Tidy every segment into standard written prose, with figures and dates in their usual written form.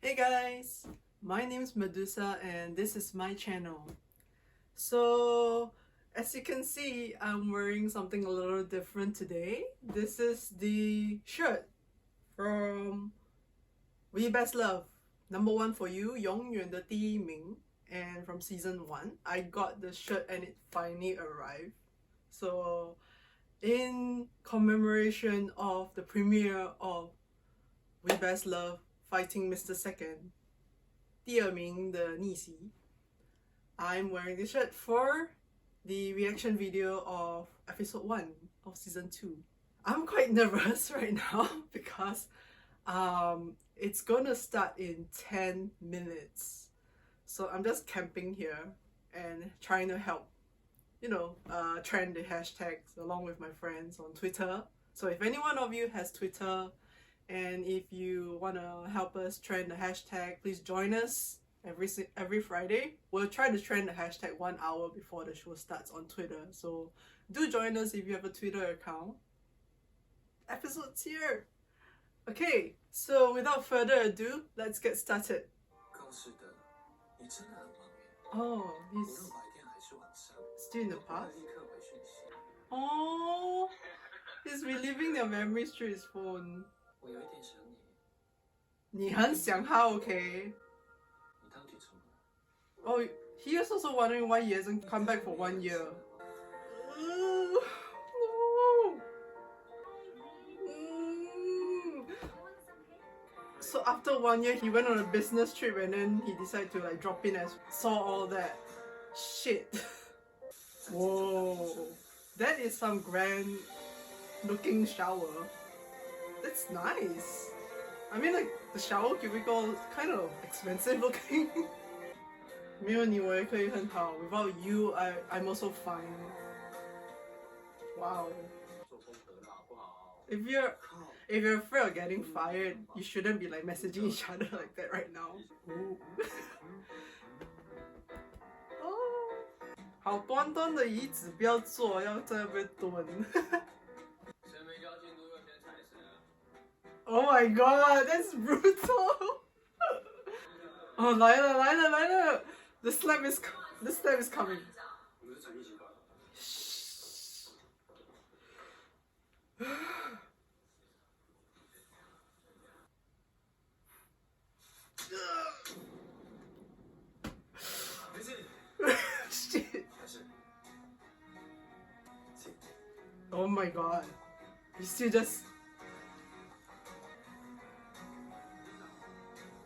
Hey guys, my name is Medusa and this is my channel. So as you can see, I'm wearing something a little different today. This is the shirt from We Best Love, number 1 for you, 永远的第一名, and from season 1. I got the shirt and it finally arrived. So in commemoration of the premiere of We Best Love fighting Mr. Second, 第二名的逆袭, I'm wearing this shirt for the reaction video of episode 1 of season 2. I'm quite nervous right now because it's gonna start in 10 minutes. So I'm just camping here and trying to help, trend the hashtags along with my friends on Twitter. So if any one of you has Twitter, and if you want to help us trend the hashtag, please join us every Friday. We'll try to trend the hashtag 1 hour before the show starts on Twitter. So do join us if you have a Twitter account. Episode's here. Okay, so without further ado, let's get started. Oh, he's still in the past? Oh, he's reliving their memories through his phone. 你很想他 okay? Oh, he is also wondering why he hasn't come back for 1 year. So after 1 year, he went on a business trip and then he decided to drop in and saw all that shit. Whoa, that is some grand looking shower. That's nice. I mean, the shower cubicle kind of expensive looking. 没有你我也可以很好. Without you, I'm also fine. Wow. If you're afraid of getting fired, you shouldn't be messaging each other like that right now. Oh, 好端端的椅子不要坐，要在那边蹲。Oh my god, that's brutal! Oh, 来了! The slap is coming. Shh. Shit. Oh my god. You still just...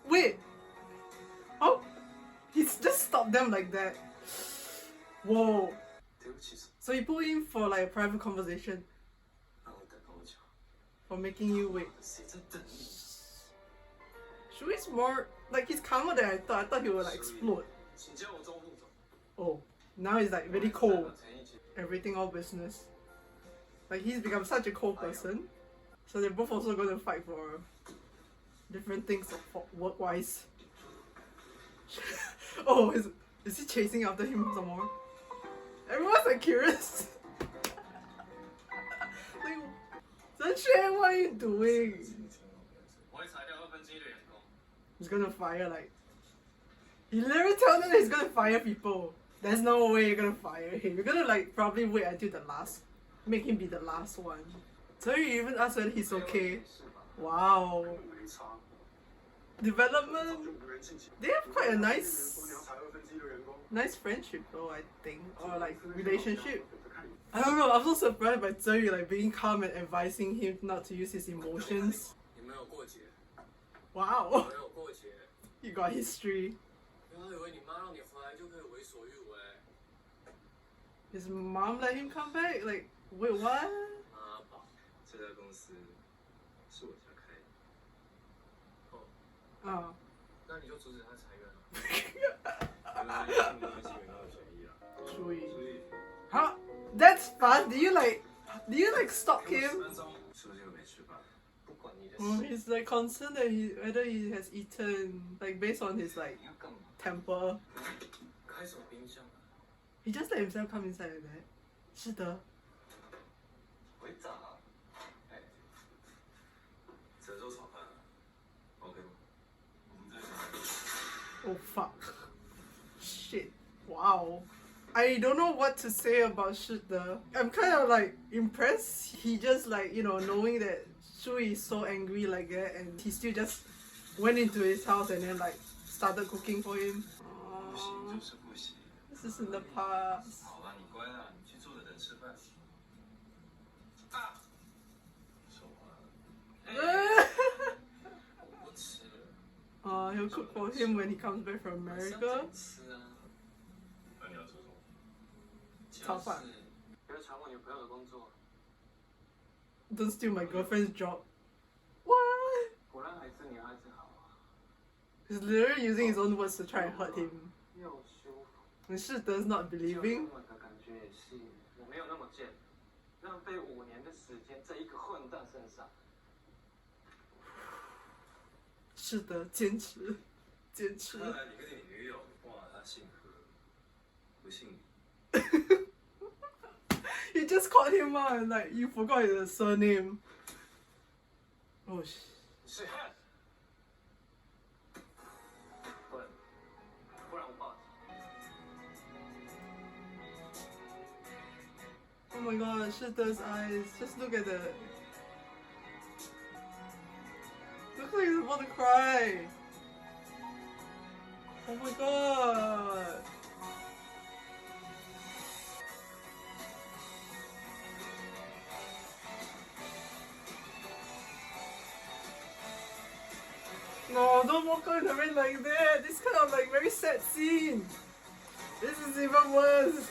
Wait! Oh! He's just stopped them like that. Whoa. So he put in for a private conversation. For making you wait. Shui's more... he's calmer than I thought. I thought he would explode. Oh. Now he's really cold. Everything all business. He's become such a cold person. So they're both also going to fight for different things work-wise. Oh, is he chasing after him some more? Everyone's curious. Zhenxuan, what are you doing? He's gonna fire he literally told them that he's gonna fire people. There's no way you're gonna fire him. You're gonna probably wait until the last, make him be the last one. So you even asked whether he's okay. Wow. Development. They have quite a nice friendship though, I think, or relationship. I don't know. I'm so surprised by Zheyu being calm and advising him not to use his emotions. Wow. You got history. His mom let him come back? Wait, what? Oh. Huh? That's fast. Do you stalk him? He's concerned that whether he has eaten, based on his temper. He just let himself come inside like that. 是的。Oh fuck. Shit. Wow. I don't know what to say about Shida. I'm kind of like impressed. He just like, you know, knowing that Shui is so angry like that, and he still just went into his house and then like started cooking for him. Aww. This is in the past. He'll cook for him when he comes back from America. 炒饭. Don't steal my girlfriend's job. What? He's literally using his own words to try and hurt him. And Shida's not believing. Shida, 坚持，坚持。看来你跟你女友，哇，她姓何，不姓李。You just called him out and like you forgot his surname. Oh shit. Oh my god, Shida's eyes. Just look at that. Looks like he's about to cry. Oh my god. No, don't walk out in the rain like that. This kind of like very sad scene. This is even worse.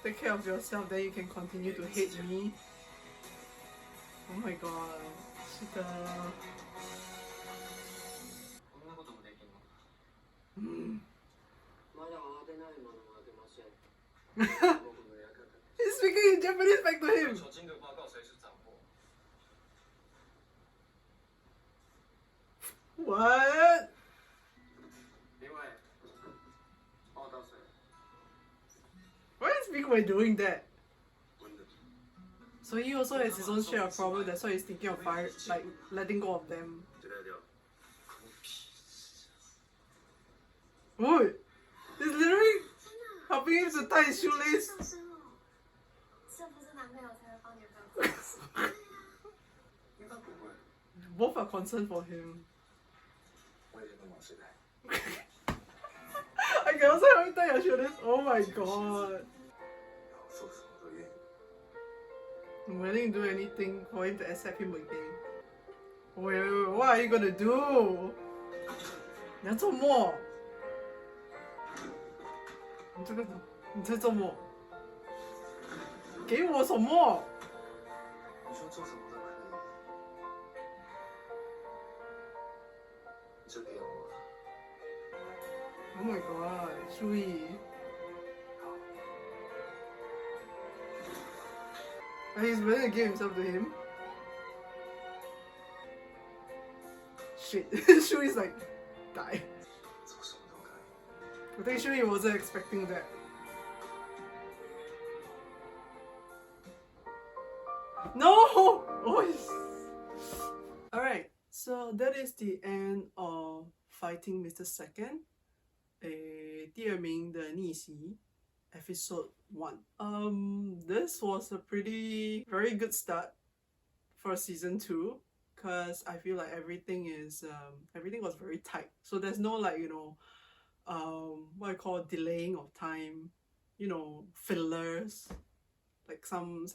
Take care of yourself, then you can continue to hate me. Oh my god, Shida. He's speaking in Japanese back to him. What? Why is Big Wei doing that? So he also has his own share of problems, that's why he's thinking of like letting go of them. What? He's literally helping him to tie his shoelace. Both are concerned for him. I can also help you tie your shoelace. Oh my god. I'm willing to do anything for him to accept him again. Wait, what are you gonna do? 你要做么？你这个，你在做么？给我什么？你说做什么都可以，你就给我。Oh my god, Shui. And he's willing to give himself to him. Shit, Shui's like, die. I think Shui wasn't expecting that. No! Oh, alright, so that is the end of Fighting Mr. Second. 第二名的逆袭 Episode 1. This was a very good start for season 2, because I feel like everything was very tight. So there's no like, you know, what I call delaying of time, you know, fillers like some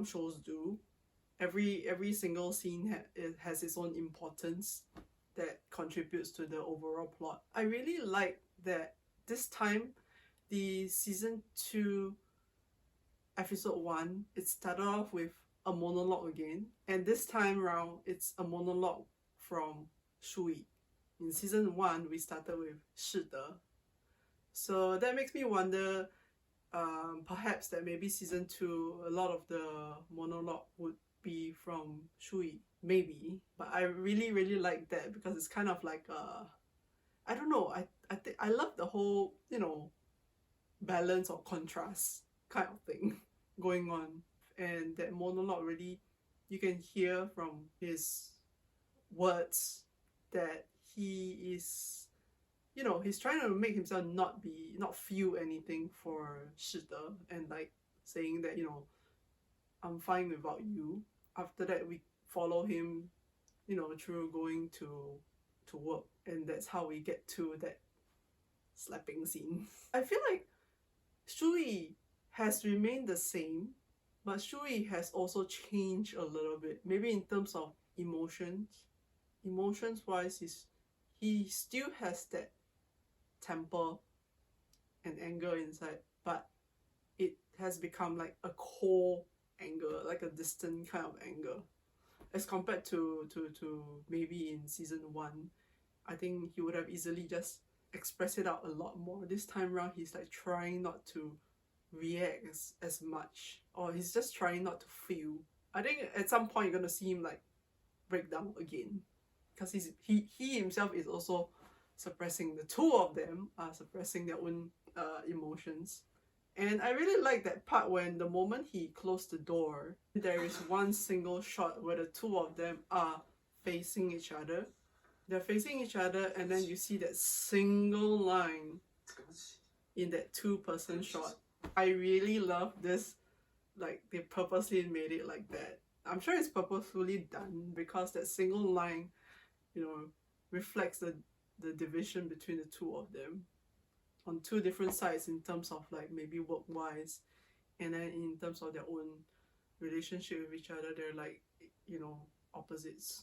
shows do. Every single scene has its own importance that contributes to the overall plot. I really like that this time the season 2 episode 1, it started off with a monologue again, and this time around it's a monologue from Shui. In season 1 we started with Shida, so that makes me wonder perhaps that maybe season 2 a lot of the monologue would be from Shui, maybe. But I really like that because it's kind of like I don't know, I love the whole, you know, balance or contrast kind of thing going on. And that monologue really, you can hear from his words that he is, he's trying to make himself not feel anything for Shide, and like saying that, I'm fine without you. After that, we follow him, through going to work, and that's how we get to that slapping scene. I feel like Shui has remained the same, but Shui has also changed a little bit. Maybe in terms of emotions. Emotions wise, he still has that temper and anger inside, but it has become like a cold anger, like a distant kind of anger, as compared to maybe in season 1. I think he would have easily just expressed it out a lot more. This time around, he's like trying not to react as much, or he's just trying not to feel. I think at some point you're gonna see him like break down again, because he himself is also suppressing. The two of them are suppressing their own emotions. And I really like that part when the moment he closed the door, there is one single shot where the two of them are facing each other. They're facing each other, and then you see that single line in that two-person shot. I really love this. Like, they purposely made it like that. I'm sure it's purposefully done, because that single line, reflects the division between the two of them on two different sides, in terms of like maybe work-wise, and then in terms of their own relationship with each other, they're like, opposites.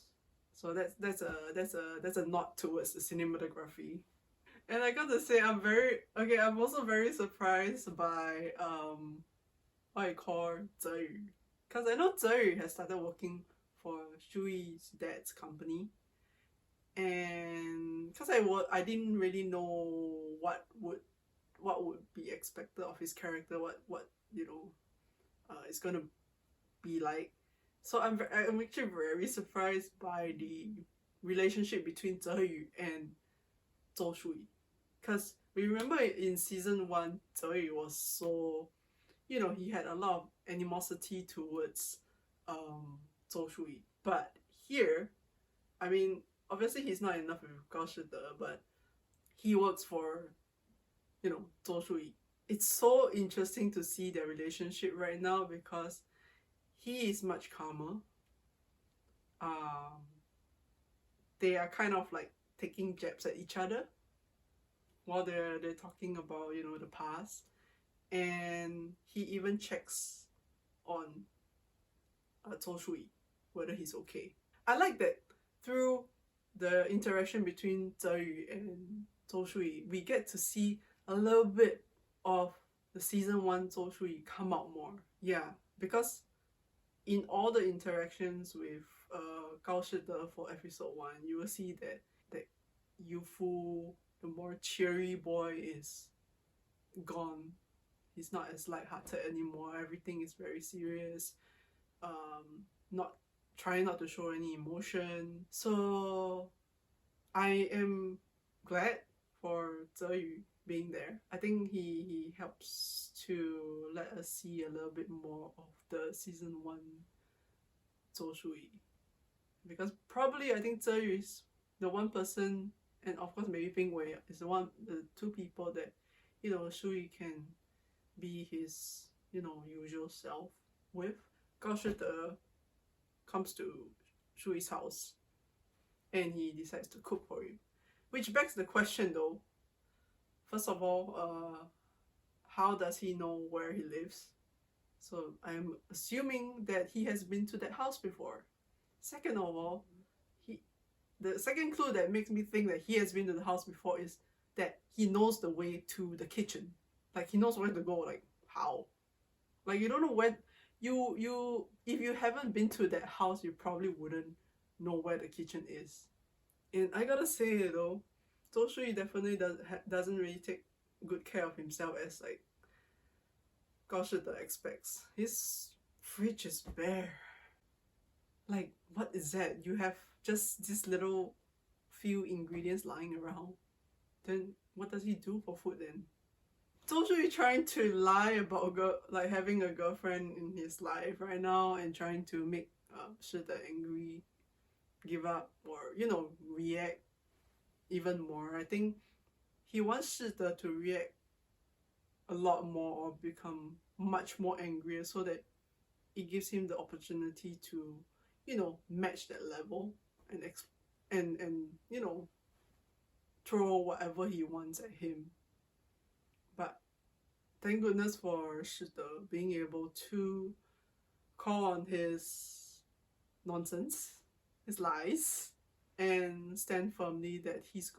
So that's a nod towards the cinematography. And I got to say, I'm also very surprised by what I call Zeyu, because I know Zeyu has started working for Shui's dad's company, and because I didn't really know what would be expected of his character, what it's gonna be like. So I'm actually very surprised by the relationship between Zeyu and Zhou Shui, because we remember in season 1, Zeyu was so, he had a lot of animosity towards Zhou Shui. But here, I mean, obviously he's not enough with gush, but he works for, Zhou Shui. It's so interesting to see their relationship right now, because he is much calmer. They are kind of like taking jabs at each other while they're talking about, the past. And he even checks on Zhou Shui whether he's okay. I like that through the interaction between Zeyu and Zhou Shui, we get to see a little bit of the season 1 Zhou Shui come out more. Yeah, because in all the interactions with Gao Shide for episode 1, you will see that youthful, the more cheery boy is gone. He's not as lighthearted anymore. Everything is very serious. Trying not to show any emotion. So I am glad for Zeyu being there. I think he helps to let us see a little bit more of the season 1 Zhou Shui. Because probably I think Zeyu is the one person, and of course maybe Bing Wei is the two people that, Shui can be his, usual self with. Gao Shide comes to Shui's house and he decides to cook for him. Which begs the question though, first of all, how does he know where he lives? So I'm assuming that he has been to that house before. Second of all, the second clue that makes me think that he has been to the house before is that he knows the way to the kitchen. Like, he knows where to go. Like, how? Like, you don't know where... If you haven't been to that house, you probably wouldn't know where the kitchen is. And I gotta say though, Zhou Shui definitely doesn't really take good care of himself as like Gao Shide expects. His fridge is bare. Like, what is that? You have just this little few ingredients lying around. Then what does he do for food then? Zhou Shui trying to lie about having a girlfriend in his life right now, and trying to make Shide angry. give up or react even more. I think he wants Shide to react a lot more or become much more angry so that it gives him the opportunity to match that level and throw whatever he wants at him. But thank goodness for Shide being able to call on his nonsense, his lies, and stand firmly that he's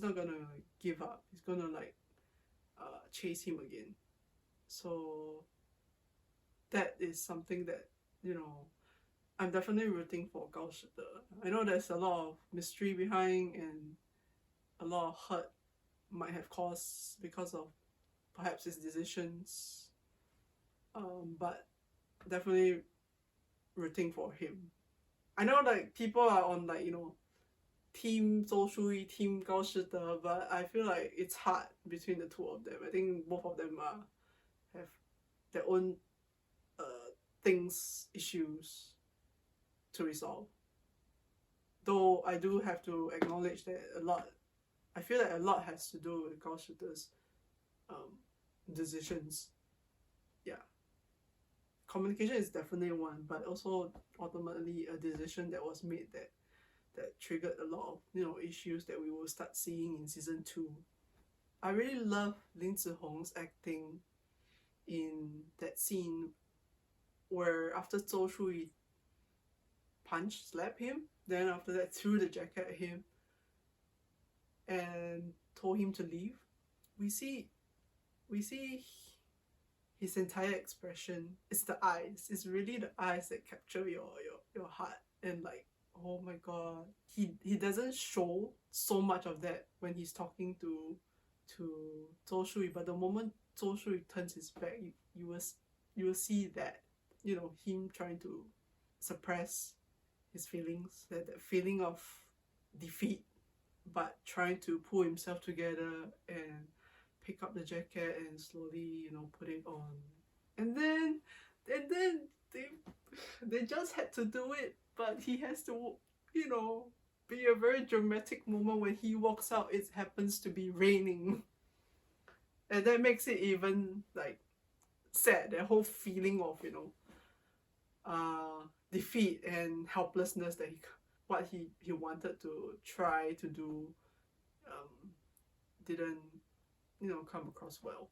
not gonna give up. He's gonna chase him again. So that is something that I'm definitely rooting for Gao Shide. I know there's a lot of mystery behind and a lot of hurt might have caused because of perhaps his decisions. But definitely rooting for him. I know people are on team Zhou Shuyi, team Gao Shide, but I feel like it's hard between the two of them. I think both of them have their own issues to resolve. Though I do have to acknowledge that I feel like a lot has to do with Gao Shide's decisions. Yeah. Communication is definitely one, but also ultimately a decision that was made that triggered a lot of issues that we will start seeing in season 2. I really love Lin Zihong's acting in that scene where after Zhou Shuyi slapped him, then after that threw the jacket at him and told him to leave. We see his entire expression. It's the eyes. It's really the eyes that capture your heart. And oh my god, he doesn't show so much of that when he's talking to Zhou Shuyi, but the moment Zhou Shuyi turns his back, you will see that him trying to suppress his feelings, that feeling of defeat, but trying to pull himself together and pick up the jacket and slowly put it on. And then they just had to do it, but he has to be a very dramatic moment when he walks out. It happens to be raining, and that makes it even sad, that whole feeling of defeat and helplessness that he wanted to try to do didn't come across well.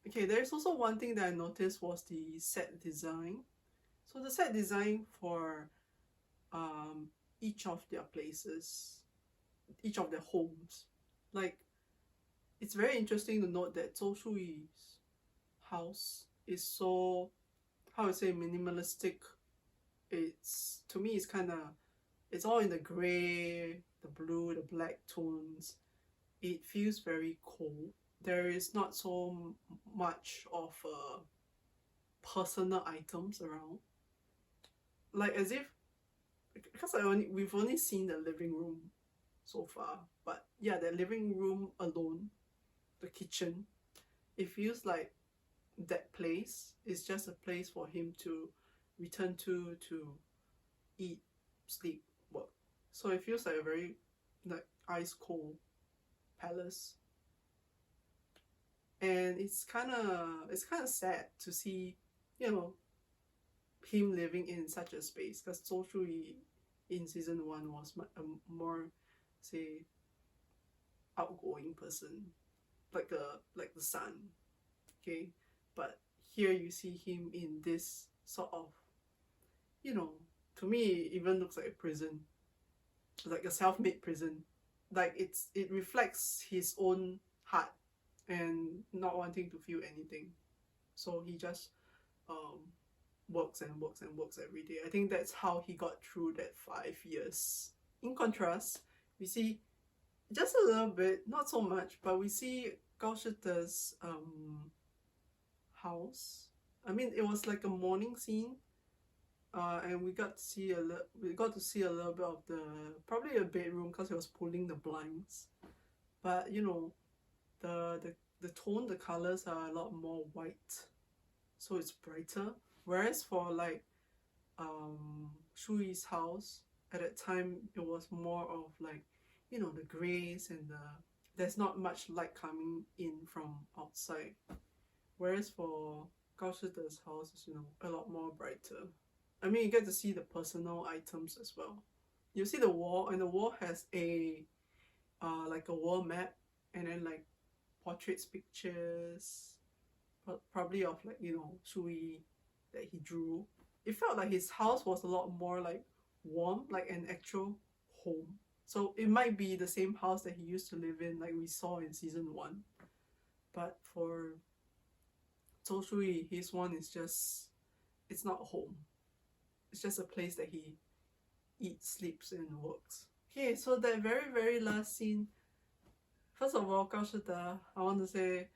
Okay, there's also one thing that I noticed was the set design. So the set design for each of their places, each of their homes, it's very interesting to note that Zhou Shuyi's house is so, how to say, minimalistic. To me, it's all in the gray, the blue, the black tones. It feels very cold. There is not so much of personal items around. As if, because we've only seen the living room so far, but yeah, the living room alone, the kitchen, it feels like that place is just a place for him to return to eat, sleep, work. So it feels like a very ice cold palace. And it's kind of sad to see him living in such a space, because Zhou Shuyi in season 1 was a more, say, outgoing person, like the sun. Okay, but here you see him in this sort of, to me it even looks like a prison, like a self-made prison. It reflects his own heart and not wanting to feel anything. So he just works and works and works every day. I think that's how he got through that 5 years. In contrast, we see just a little bit, not so much, but we see Gao Shide's house. I mean, it was like a morning scene, and we got to see a little bit of probably a bedroom, because he was pulling the blinds. But the tone, the colors are a lot more white, so it's brighter. Whereas for Shui's house. At that time, it was more of like, you know, the grays and there's not much light coming in from outside. Whereas for Gao Shide's house is, you know, a lot more brighter. I mean, you get to see the personal items as well. You see the wall, and the wall has a like a wall map, and then like portraits, pictures, probably of like, you know, Shui that he drew. It felt like his house was a lot more like warm, like an actual home. So it might be the same house that he used to live in, like we saw in season 1. But for Zhou Shui, his one is just, it's not home. It's just a place that he eats, sleeps, and works. Okay, so that very, very last scene. First of all, Gao Shide, I want to say,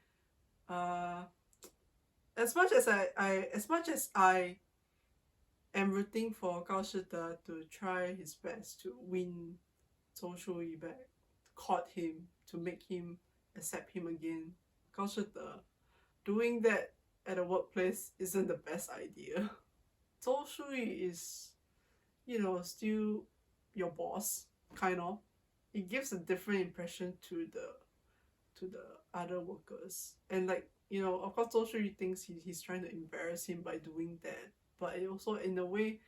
as much as I am rooting for Gao Shide to try his best to win Zhou Shui back, to court him, to make him accept him again, Gao Shide doing that at a workplace isn't the best idea. Zhou Shui is, you know, still your boss, kind of. It gives a different impression to the other workers. And like, you know, of course Zhou Shui thinks he's trying to embarrass him by doing that. But it also, in a way,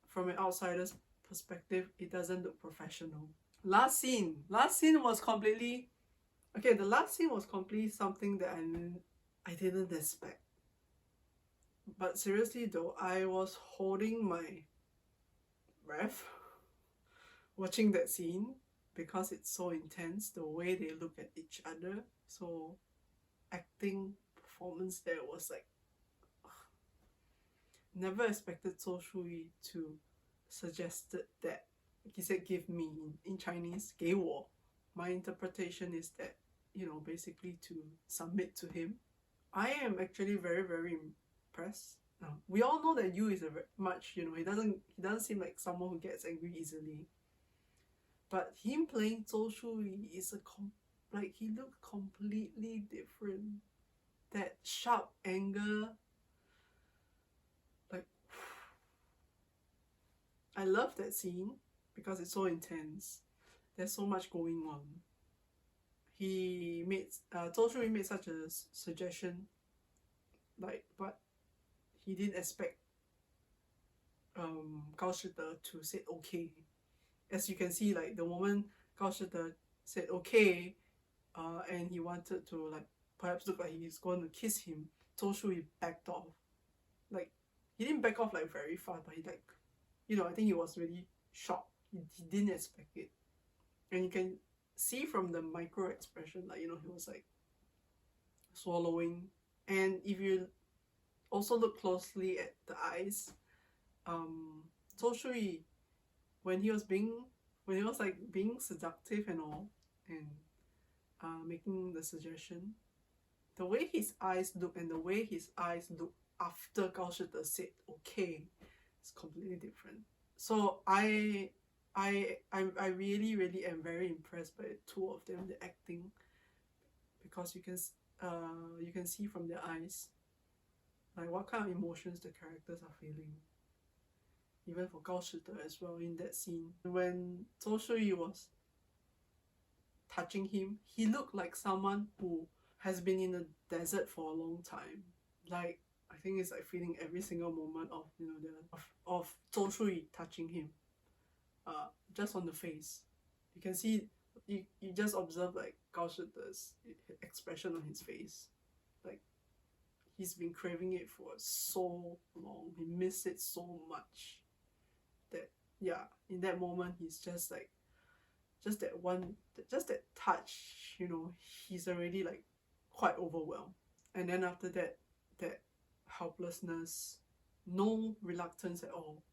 from an outsider's perspective, it doesn't look professional. Last scene was completely... Okay, the last scene was completely something that I didn't expect. But seriously though, I was holding my breath watching that scene because it's so intense, the way they look at each other. So acting, performance there was like... Never expected Zhou Shui to suggest that. He said give me, in Chinese, 给我. My interpretation is that, you know, basically to submit to him. I am actually very, very impressed. We all know that Yu is a very much, you know, he doesn't seem like someone who gets angry easily. But him playing Zhou Shui is like, he looked completely different. That sharp anger, like, I love that scene because it's so intense. There's so much going on. Zhou Shui made such a suggestion, like, but he didn't expect Gao Shide to say okay. As you can see, like, the moment Gao Shide said okay, and he wanted to, like, perhaps look like he's going to kiss him, Zhou Shui backed off. Like, he didn't back off like very fast, but he, like, you know, I think he was really shocked. He didn't expect it. And you can see from the micro expression, like, you know, he was like swallowing. And if you also look closely at the eyes, Zhou Shui, when he was like being seductive and all, and making the suggestion, the way his eyes look and the way his eyes look after Gao Shide said okay is completely different. So I really, really am very impressed by the two of them, the acting, because you can see from their eyes like what kind of emotions the characters are feeling. Even for Gao Shide as well in that scene. When Zhou Shui was touching him, he looked like someone who has been in the desert for a long time. Like, I think it's like feeling every single moment of, you know, of Zhou Shui touching him. Just on the face. You can see, you just observe like Gao Shide's expression on his face. Like, he's been craving it for so long. He missed it so much. That, yeah, in that moment, he's just like, just that touch, you know, he's already like quite overwhelmed. And then after that helplessness, no reluctance at all,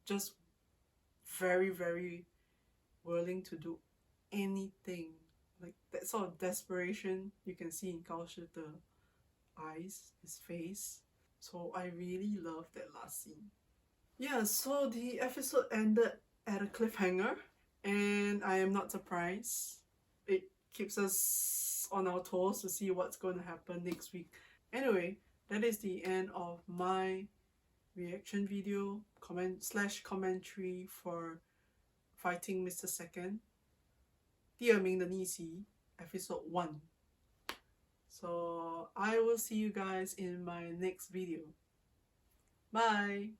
just very, very willing to do anything. Like, that sort of desperation you can see in Gao Shide's eyes, his face. So I really love that last scene. Yeah, so the episode ended at a cliffhanger, and I am not surprised. It keeps us on our toes to see what's going to happen next week. Anyway, that is the end of my reaction video, commentary for Fighting Mr. Second, 第二名的逆袭 episode 1. So I will see you guys in my next video. Bye!